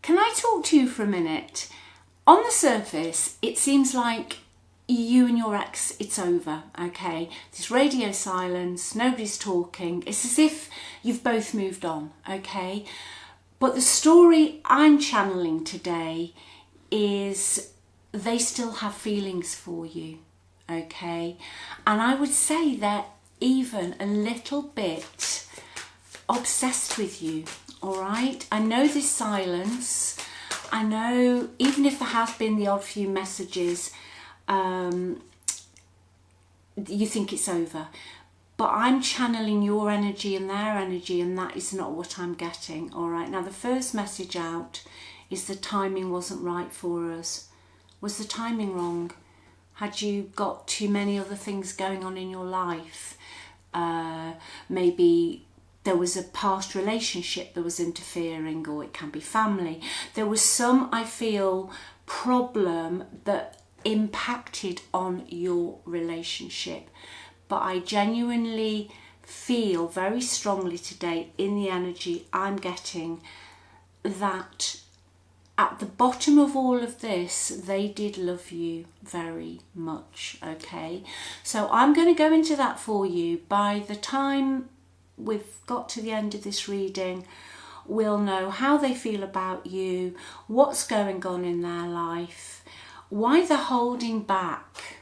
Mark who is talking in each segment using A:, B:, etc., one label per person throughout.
A: Can I talk to you for a minute? On the surface, it seems like you and your ex, it's over, okay? There's radio silence, nobody's talking. It's as if you've both moved on, okay? But the story I'm channeling today is they still have feelings for you, okay? And I would say they're even a little bit obsessed with you, all right? I know this silence. I know even if there have been the odd few messages, you think it's over. But I'm channeling your energy and their energy, and that is not what I'm getting, all right? Now, the first message out is the timing wasn't right for us. Was the timing wrong? Had you got too many other things going on in your life? Maybe there was a past relationship that was interfering, or it can be family. There was some, I feel, problem that impacted on your relationship. But I genuinely feel very strongly today in the energy I'm getting that at the bottom of all of this, they did love you very much, okay? So I'm going to go into that for you. By the time we've got to the end of this reading, we'll know how they feel about you, what's going on in their life, why they're holding back.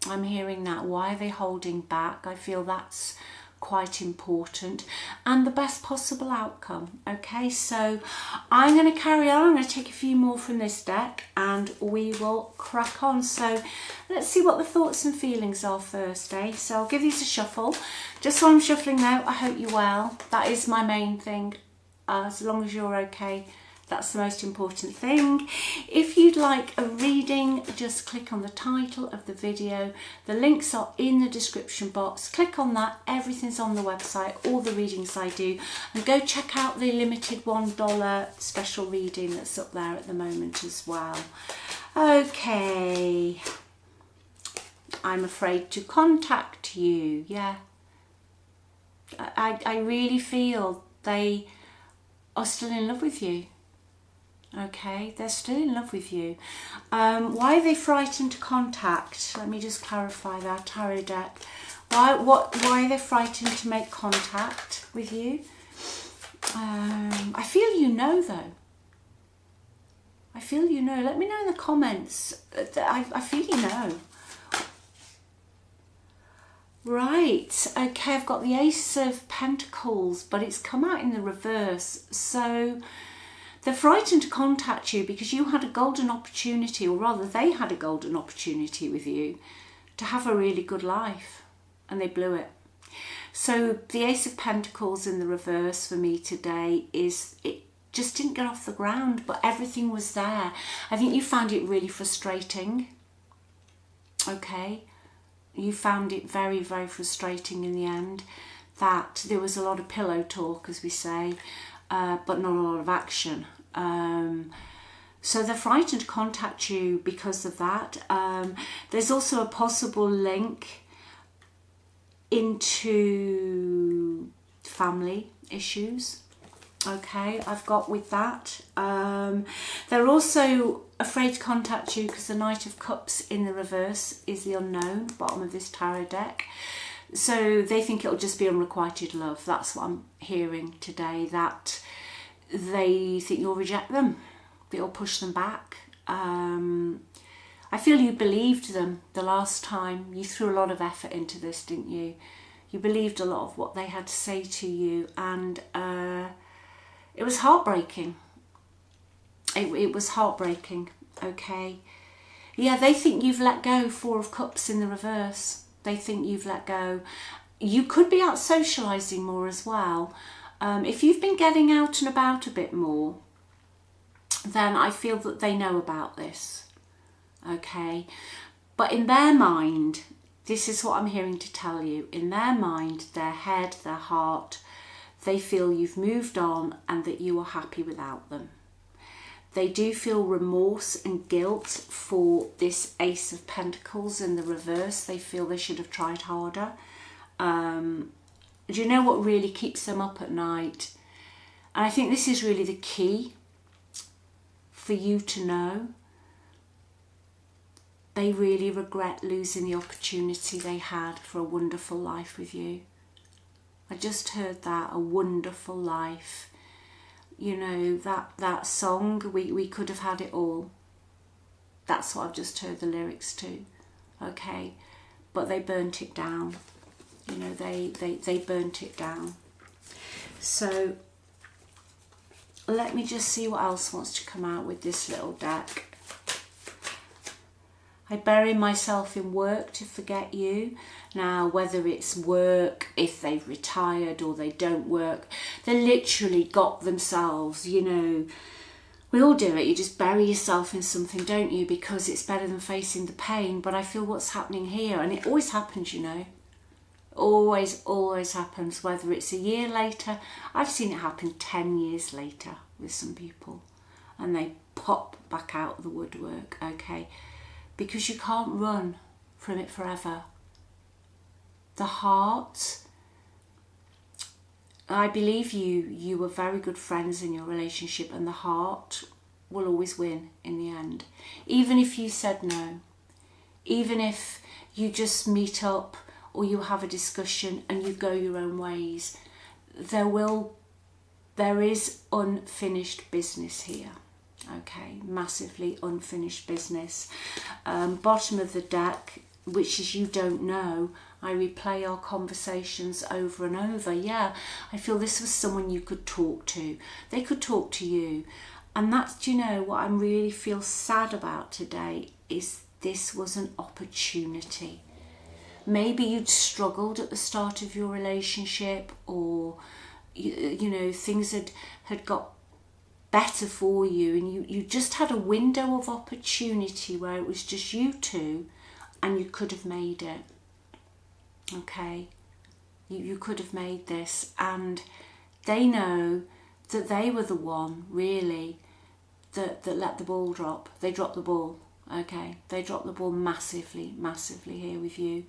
A: I'm hearing that. Why are they holding back? I feel that's quite important, and the best possible outcome. Okay, so I'm going to carry on. I'm going to take a few more from this deck and we will crack on. So let's see what the thoughts and feelings are first, eh? So I'll give these a shuffle. Just while I'm shuffling now, I hope you're well. That is my main thing. As long as you're okay, that's the most important thing. If you'd like a reading, just click on the title of the video. The links are in the description box. Click on that. Everything's on the website, all the readings I do. And go check out the limited $1 special reading that's up there at the moment as well. Okay. I'm afraid to contact you. Yeah. I really feel they are still in love with you. Okay, they're still in love with you. Why are they frightened to contact? Let me just clarify that, tarot deck. Why are they frightened to make contact with you? I feel you know, though. I feel you know. Let me know in the comments. I feel you know. Right, okay, I've got the Ace of Pentacles, but it's come out in the reverse. So they're frightened to contact you because you had a golden opportunity, or rather they had a golden opportunity with you to have a really good life, and they blew it. So the Ace of Pentacles in the reverse for me today is it just didn't get off the ground, but everything was there. I think you found it really frustrating. Okay, you found it very, very frustrating in the end, that there was a lot of pillow talk, as we say, but not a lot of action. So they're frightened to contact you because of that. There's also a possible link into family issues. Okay, I've got with that. They're also afraid to contact you because the Knight of Cups in the reverse is the unknown, bottom of this tarot deck. So they think it'll just be unrequited love. That's what I'm hearing today, that they think you'll reject them, that you'll push them back. I feel you believed them the last time. You threw a lot of effort into this, didn't you? You believed a lot of what they had to say to you, and it was heartbreaking. It was heartbreaking, okay? Yeah, they think you've let go. Four of Cups in the reverse. They think you've let go. You could be out socialising more as well. If you've been getting out and about a bit more, then I feel that they know about this, okay? But in their mind, this is what I'm hearing to tell you. In their mind, their head, their heart, they feel you've moved on and that you are happy without them. They do feel remorse and guilt for this Ace of Pentacles in the reverse. They feel they should have tried harder. Do you know what really keeps them up at night? And I think this is really the key. for you to know they really regret losing the opportunity they had for a wonderful life with you. I just heard that, a wonderful life. You know, that song, we could have had it all. That's what I've just heard the lyrics to, okay? But they burnt it down. You know, they burnt it down. So let me just see what else wants to come out with this little deck. I bury myself in work to forget you. Now, whether it's work, if they've retired or they don't work, they literally got themselves, you know, we all do it. You just bury yourself in something, don't you? Because it's better than facing the pain. But I feel what's happening here, and it always happens, you know. Always happens, whether it's a year later. I've seen it happen 10 years later with some people, and they pop back out of the woodwork, okay? Because you can't run from it forever. The heart, I believe you were very good friends in your relationship, and the heart will always win in the end. Even if you said no, even if you just meet up or you have a discussion and you go your own ways, there is unfinished business here. Okay, massively unfinished business. Bottom of the deck, which is you don't know. I replay our conversations over and over. Yeah, I feel this was someone you could talk to. They could talk to you. And that's, do you know, what I really feel sad about today is this was an opportunity. Maybe you'd struggled at the start of your relationship, or, you know, things had got better for you, and you just had a window of opportunity where it was just you two and you could have made it. Okay, you could have made this, and they know that they were the one really that let the ball drop. They dropped the ball. Okay, they dropped the ball massively here with you,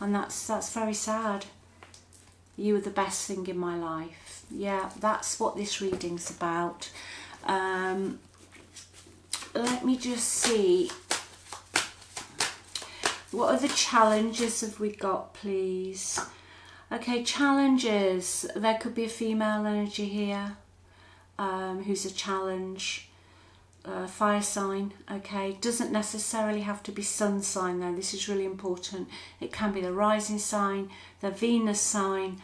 A: and that's very sad. You were the best thing in my life. Yeah, that's what this reading's about. Let me just see, what other challenges have we got, please? Okay, challenges. There could be a female energy here who's a challenge. Fire sign, okay, doesn't necessarily have to be sun sign though. This is really important. It can be the rising sign, the Venus sign,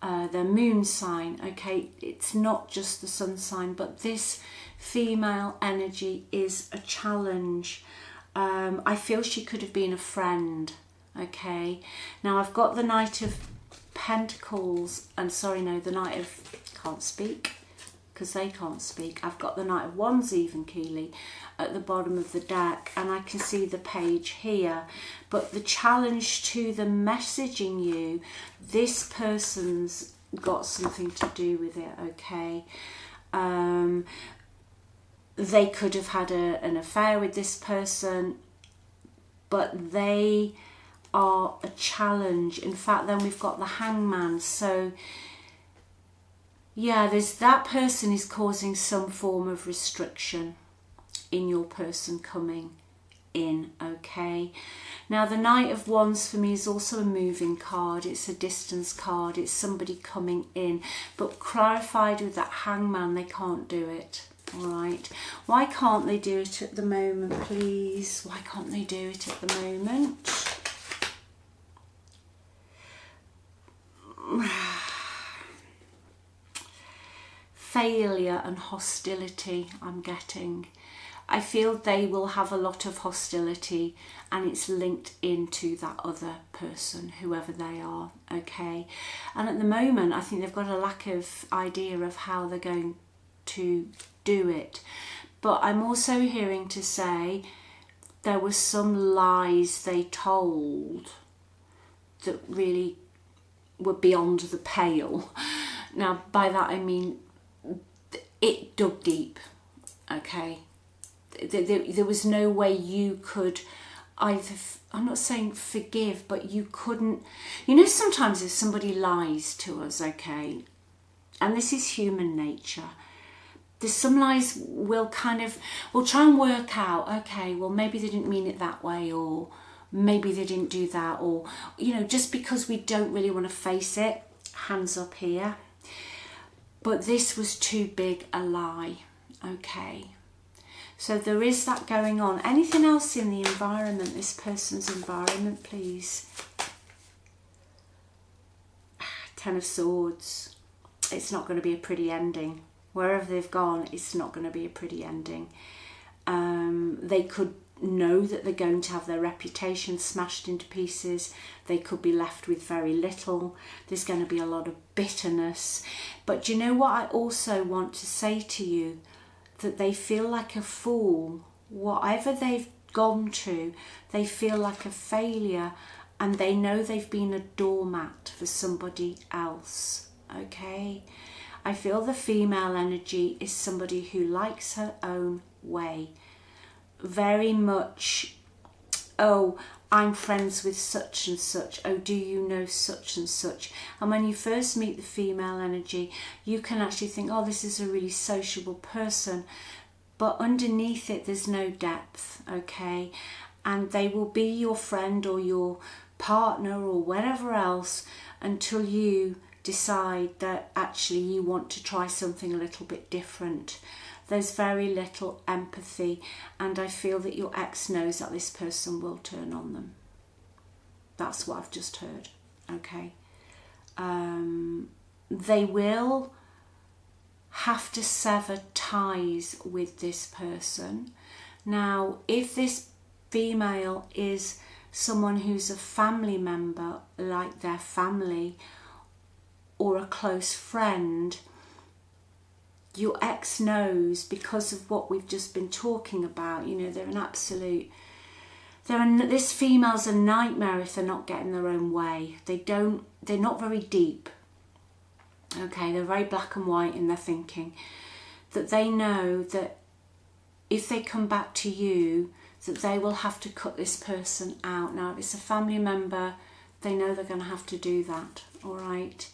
A: the moon sign. Okay, it's not just the sun sign, but this female energy is a challenge. I feel she could have been a friend. Okay, now I've got the Knight of Pentacles, and sorry, no, the Knight of, can't speak because they can't speak. I've got the Knight of Wands, even Keeley, at the bottom of the deck, and I can see the page here. But the challenge to them messaging you, this person's got something to do with it, okay? They could have had an affair with this person, but they are a challenge. In fact, then we've got the Hangman. So yeah, that person is causing some form of restriction in your person coming in, okay? Now, the Knight of Wands for me is also a moving card. It's a distance card. It's somebody coming in. But clarified with that Hangman, they can't do it, all right? Why can't they do it at the moment, please? Why can't they do it at the moment? Failure and hostility I'm getting. I feel they will have a lot of hostility, and it's linked into that other person, whoever they are, okay? And at the moment, I think they've got a lack of idea of how they're going to do it. But I'm also hearing to say there were some lies they told that really were beyond the pale. Now, by that I mean it dug deep, okay? There was no way you could either, I'm not saying forgive, but you couldn't, you know, sometimes if somebody lies to us, okay, and this is human nature, there's some lies we'll try and work out, okay, well, maybe they didn't mean it that way, or maybe they didn't do that, or, you know, just because we don't really want to face it, hands up here. But this was too big a lie, okay? So there is that going on. Anything else in the environment, this person's environment, please? Ten of Swords. It's not going to be a pretty ending. Wherever they've gone, it's not going to be a pretty ending. They could know that they're going to have their reputation smashed into pieces. They could be left with very little. There's going to be a lot of bitterness. But you know what I also want to say to you? That they feel like a fool. Whatever they've gone to, they feel like a failure, and they know they've been a doormat for somebody else, okay? I feel the female energy is somebody who likes her own way. Very much, oh, I'm friends with such and such. Oh, do you know such and such? And when you first meet the female energy, you can actually think, oh, this is a really sociable person. But underneath it, there's no depth, okay? And they will be your friend or your partner or whatever else until you decide that actually you want to try something a little bit different. There's very little empathy, and I feel that your ex knows that this person will turn on them. That's what I've just heard, okay? They will have to sever ties with this person. Now, if this female is someone who's a family member, like their family, or a close friend, your ex knows, because of what we've just been talking about, you know, they're an absolute, this female's a nightmare if they're not getting their own way. They're not very deep, okay, they're very black and white in their thinking, that they know that if they come back to you, that they will have to cut this person out. Now, if it's a family member, they know they're going to have to do that, all right?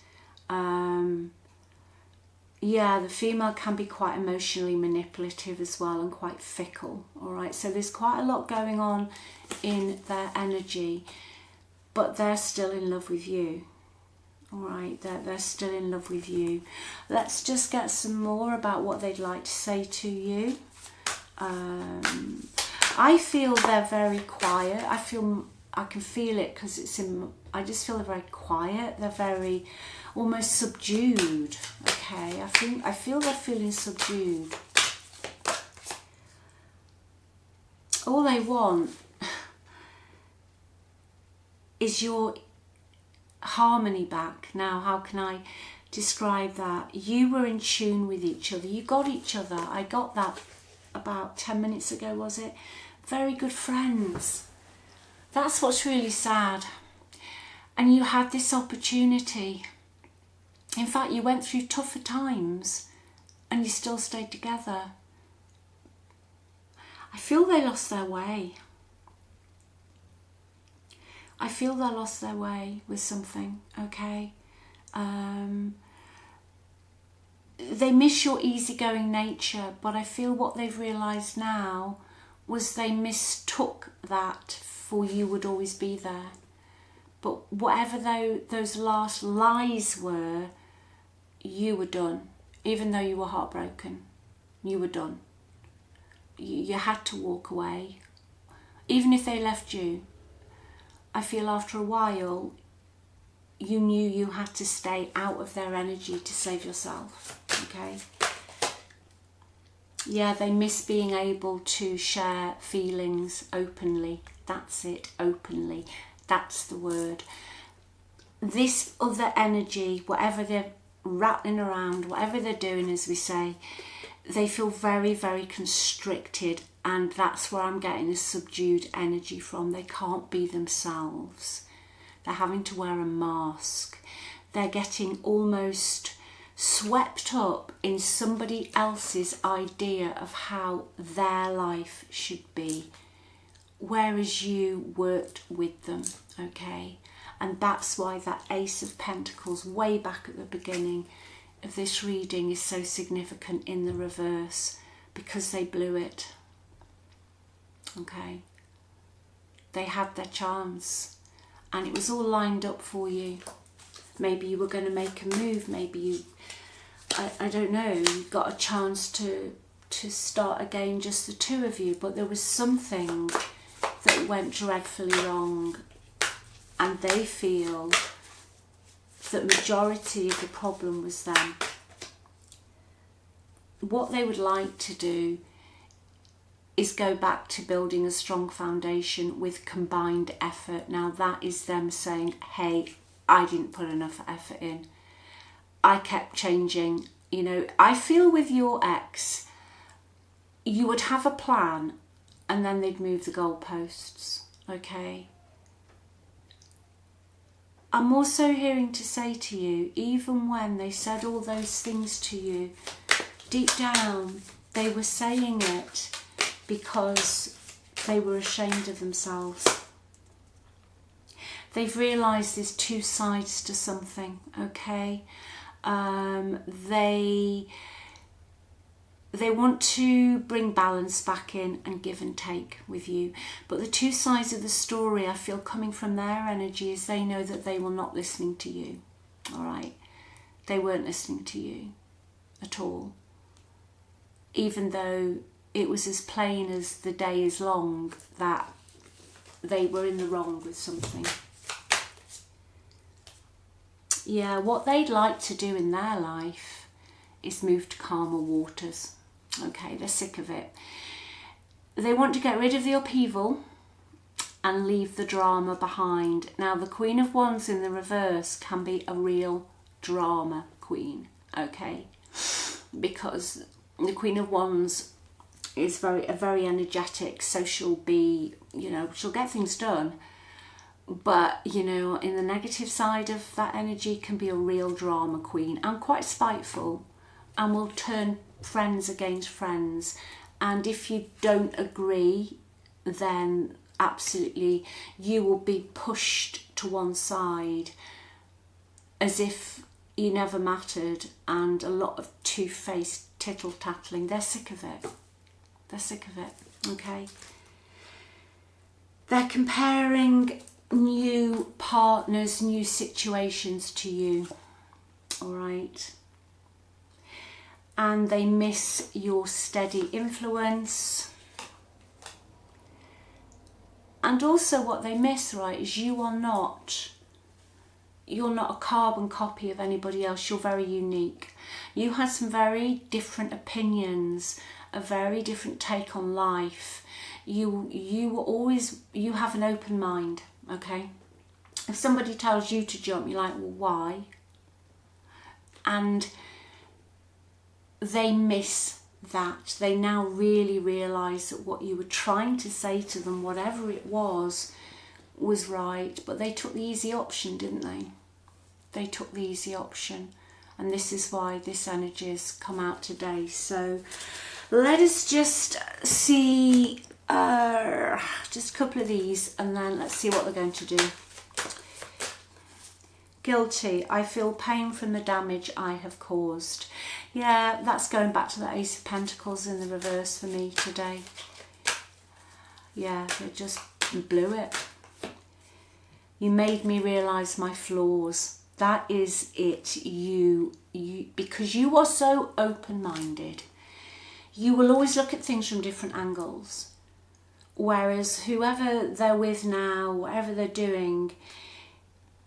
A: Yeah, the female can be quite emotionally manipulative as well, and quite fickle, all right? So there's quite a lot going on in their energy, but they're still in love with you, all right? They're still in love with you. Let's just get some more about what they'd like to say to you. I feel they're very quiet. I can feel it because I just feel they're very quiet. They're very almost subdued, okay? I feel they're feeling subdued. All they want is your harmony back. Now, how can I describe that? You were in tune with each other. You got each other. I got that about 10 minutes ago, was it? Very good friends. That's what's really sad. And you had this opportunity. In fact, you went through tougher times and you still stayed together. I feel they lost their way. I feel they lost their way with something, okay? They miss your easygoing nature, but I feel what they've realised now was they mistook that for you would always be there. But whatever those last lies were, you were done. Even though you were heartbroken, you were done. You had to walk away. Even if they left you, I feel after a while, you knew you had to stay out of their energy to save yourself, okay? Yeah, they miss being able to share feelings openly. That's it, openly. That's the word. This other energy, whatever they're rattling around, whatever they're doing, as we say, they feel very, very constricted, and that's where I'm getting a subdued energy from. They can't be themselves. They're having to wear a mask. They're getting almost swept up in somebody else's idea of how their life should be, whereas you worked with them, okay? And that's why that Ace of Pentacles way back at the beginning of this reading is so significant in the reverse because they blew it. Okay? They had their chance and it was all lined up for you. Maybe you were going to make a move, maybe you, I don't know, you got a chance to start again, just the two of you, but there was something that went dreadfully wrong, and they feel that majority of the problem was them. What they would like to do is go back to building a strong foundation with combined effort. Now that is them saying, hey, I didn't put enough effort in. I kept changing. You know, I feel with your ex, you would have a plan and then they'd move the goalposts, okay? I'm also hearing to say to you, even when they said all those things to you, deep down, they were saying it because they were ashamed of themselves. They've realised there's two sides to something, okay? They want to bring balance back in and give and take with you. But the two sides of the story I feel coming from their energy is they know that they were not listening to you, all right? They weren't listening to you at all. Even though it was as plain as the day is long that they were in the wrong with something. Yeah, what they'd like to do in their life is move to calmer waters. Okay, they're sick of it. They want to get rid of the upheaval and leave the drama behind. Now, the Queen of Wands in the reverse can be a real drama queen, okay? Because the Queen of Wands is a very energetic, so she'll be, you know, she'll get things done. But, you know, in the negative side of that energy can be a real drama queen and quite spiteful and will turn friends against friends. And if you don't agree, then absolutely you will be pushed to one side as if you never mattered, and a lot of two-faced tittle-tattling. They're sick of it. They're sick of it, okay? They're comparing new partners, new situations to you, all right? And they miss your steady influence. And also what they miss, right, is you're not a carbon copy of anybody else. You're very unique. You had some very different opinions, a very different take on life. You have an open mind, okay? If somebody tells you to jump, you're like, well, why? And they miss that. They now really realise that what you were trying to say to them, whatever it was right, but they took the easy option, didn't they? They took the easy option, and this is why this energy has come out today. So let us just see just a couple of these, and then let's see what they're going to do. Guilty. I feel pain from the damage I have caused. Yeah, that's going back to the Ace of Pentacles in the reverse for me today. Yeah, they just blew it. You made me realise my flaws. That is it. You because you are so open-minded, you will always look at things from different angles. Whereas whoever they're with now, whatever they're doing,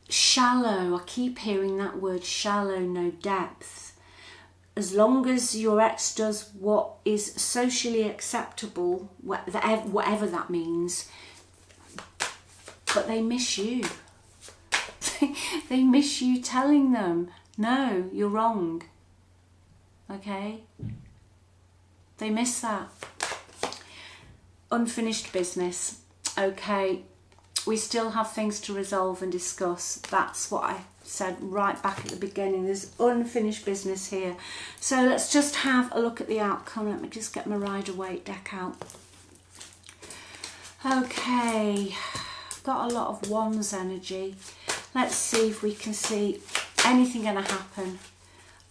A: shallow, I keep hearing that word shallow, no depth. As long as your ex does what is socially acceptable, whatever that means, but they miss you. They miss you telling them, no, you're wrong. Okay? They miss that. Unfinished business. Okay, we still have things to resolve and discuss. That's what I said right back at the beginning. There's unfinished business here. So let's just have a look at the outcome. Let me just get my Rider-Waite deck out. Okay, got a lot of Wands energy. Let's see if we can see anything going to happen.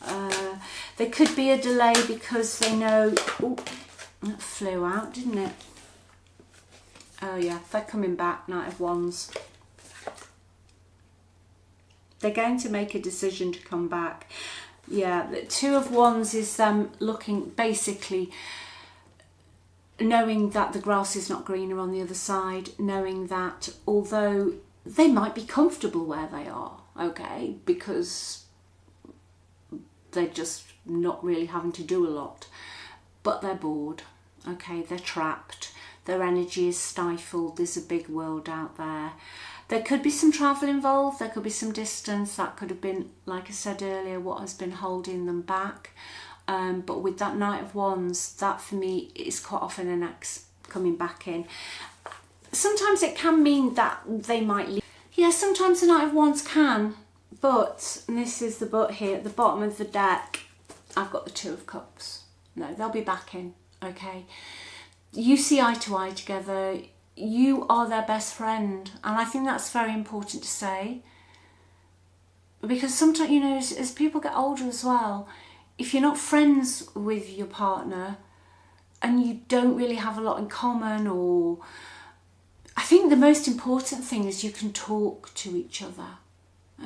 A: There could be a delay because they know... Oh, that flew out, didn't it? Oh yeah, they're coming back, Knight of Wands. They're going to make a decision to come back. Yeah, the Two of Wands is them looking, basically knowing that the grass is not greener on the other side, knowing that although they might be comfortable where they are, okay, because they're just not really having to do a lot, but they're bored, okay, they're trapped, their energy is stifled, there's a big world out there. There could be some travel involved, there could be some distance, that could have been, like I said earlier, what has been holding them back. But with that Knight of Wands, that for me is quite often an ex coming back in. Sometimes it can mean that they might leave. Yeah, sometimes the Knight of Wands can, but, and this is the but here, at the bottom of the deck, I've got the Two of Cups. No, they'll be back in, okay? You see eye to eye together. You are their best friend, and I think that's very important to say, because sometimes, you know, as people get older as well, if you're not friends with your partner and you don't really have a lot in common, or I think the most important thing is you can talk to each other,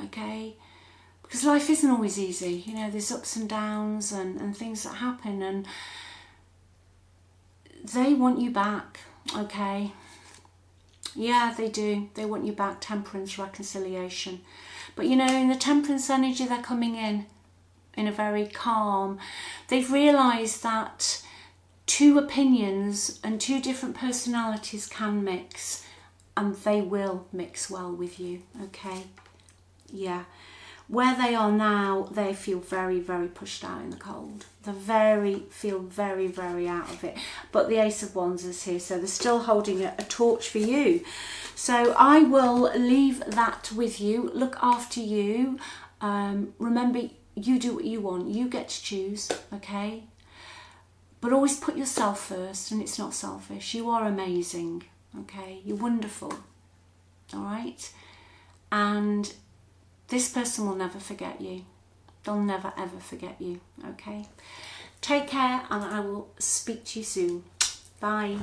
A: okay? Because life isn't always easy, you know, there's ups and downs and things that happen, and they want you back, okay? Yeah, they do. They want you back. Temperance, reconciliation. But you know, in the Temperance energy, they're coming in a very calm. They've realised that two opinions and two different personalities can mix, and they will mix well with you, okay? Yeah. Where they are now, they feel very, very pushed out in the cold. They feel very, very out of it. But the Ace of Wands is here, so they're still holding a torch for you. So I will leave that with you. Look after you. Remember, you do what you want. You get to choose, okay? But always put yourself first, and it's not selfish. You are amazing, okay? You're wonderful, all right? And this person will never forget you. They'll never ever forget you, okay? Take care, and I will speak to you soon. Bye.